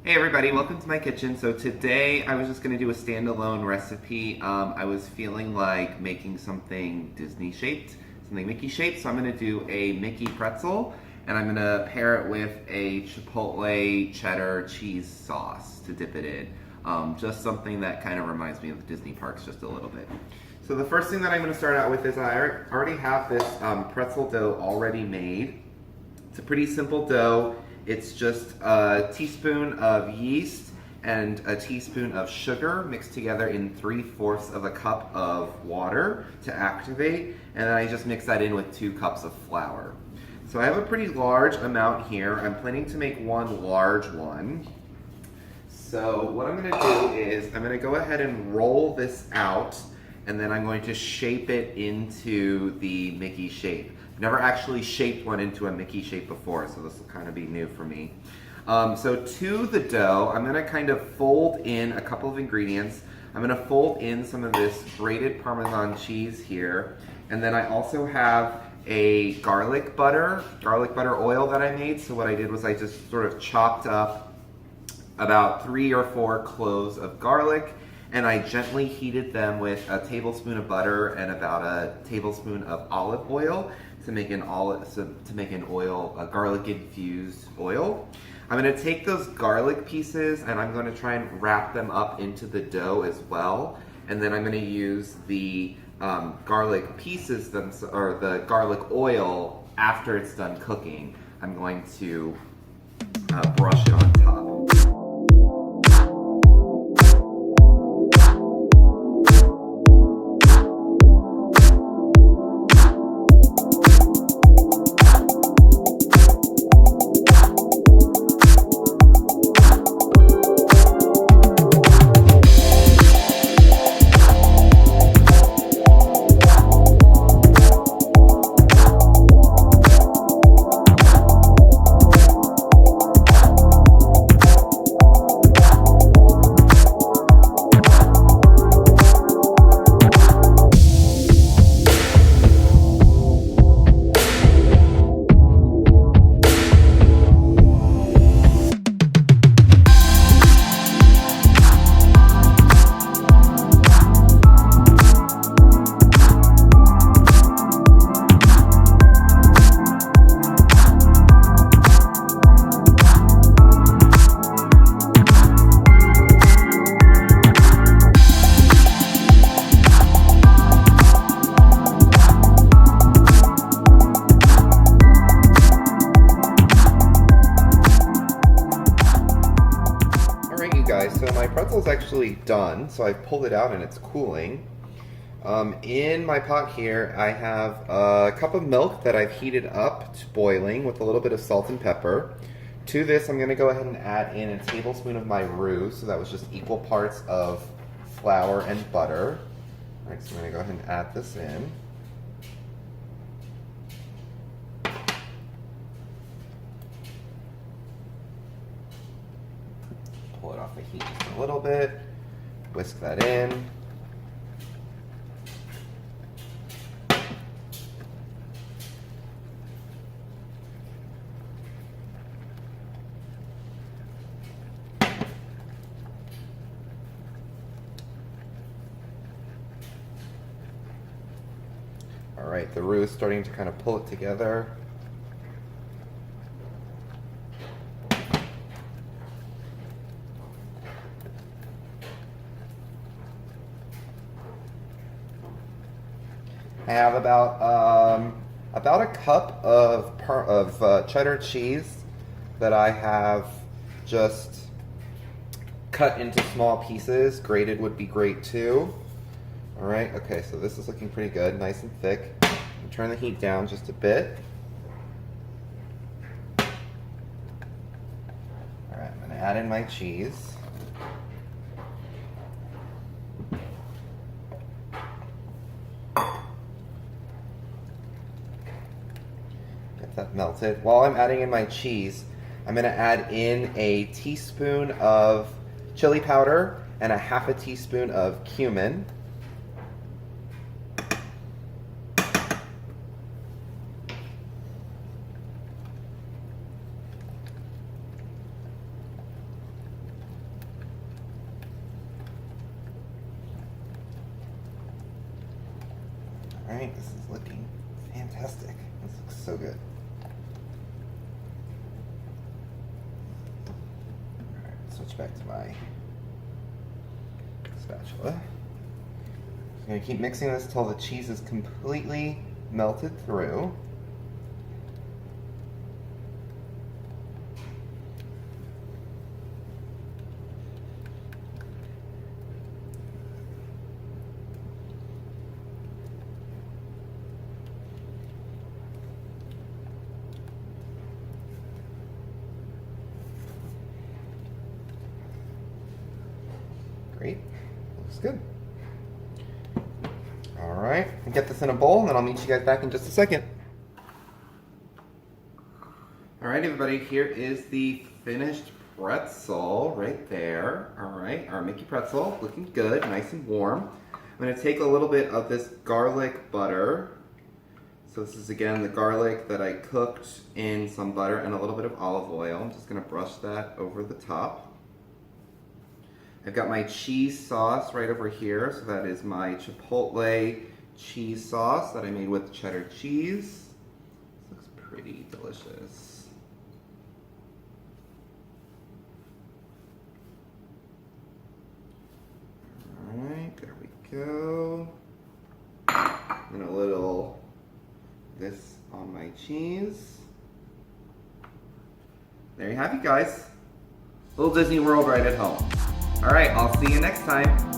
Hey everybody, welcome to my kitchen. So today I was just going to do a standalone recipe. I was feeling like making something Disney shaped, something Mickey shaped, so I'm going to do a Mickey pretzel and I'm going to pair it with a Chipotle cheddar cheese sauce to dip it in. Just something that kind of reminds me of the Disney parks just a little bit. So the first thing that I'm going to start out with is I already have this pretzel dough already made. It's a pretty simple dough. It's just a teaspoon of yeast and a teaspoon of sugar mixed together in 3/4 of a cup of water to activate, and then I just mix that in with 2 cups of flour. So I have a pretty large amount here. I'm planning to make one large one. So what I'm going to do is I'm going to go ahead and roll this out, and then I'm going to shape it into the Mickey shape. I've never actually shaped one into a Mickey shape before, so this will kind of be new for me. So to the dough, I'm going to kind of fold in a couple of ingredients. I'm going to fold in some of this grated Parmesan cheese here, and then I also have a garlic butter oil that I made. So what I did was I just sort of chopped up about 3 or 4 cloves of garlic, and I gently heated them with a tablespoon of butter and about a tablespoon of olive oil to make an a garlic infused oil. I'm going to take those garlic pieces and I'm going to try and wrap them up into the dough as well, and then I'm going to use the garlic pieces or the garlic oil after it's done cooking. I'm going to brush it on top. So my pretzel's actually done, so I've pulled it out and it's cooling. In my pot here, I have a cup of milk that I've heated up to boiling with a little bit of salt and pepper. To this, I'm going to go ahead and add in a tablespoon of my roux, so that was just equal parts of flour and butter. All right, so I'm going to go ahead and add this in. Pull it off the heat just a little bit, whisk that in. All right, the roux is starting to kind of pull it together. I have about a cup of cheddar cheese that I have just cut into small pieces. Grated would be great too. All right, okay, so this is looking pretty good, nice and thick. Turn the heat down just a bit. All right, I'm gonna add in my cheese. That melted. While I'm adding in my cheese, I'm going to add in a teaspoon of chili powder and a half a teaspoon of cumin. Alright, this is looking fantastic. This looks so good. Alright, switch back to my spatula. I'm going to keep mixing this until the cheese is completely melted through. Great, looks good. All right, I'll get this in a bowl and then I'll meet you guys back in just a second. All right, everybody, here is the finished pretzel right there. All right, our Mickey pretzel, looking good, nice and warm. I'm gonna take a little bit of this garlic butter. So this is, again, the garlic that I cooked in some butter and a little bit of olive oil. I'm just gonna brush that over the top. I've got my cheese sauce right over here. So that is my Chipotle cheese sauce that I made with cheddar cheese. This looks pretty delicious. All right, there we go. And a little this on my cheese. There you have it, guys. Little Disney World right at home. All right, I'll see you next time.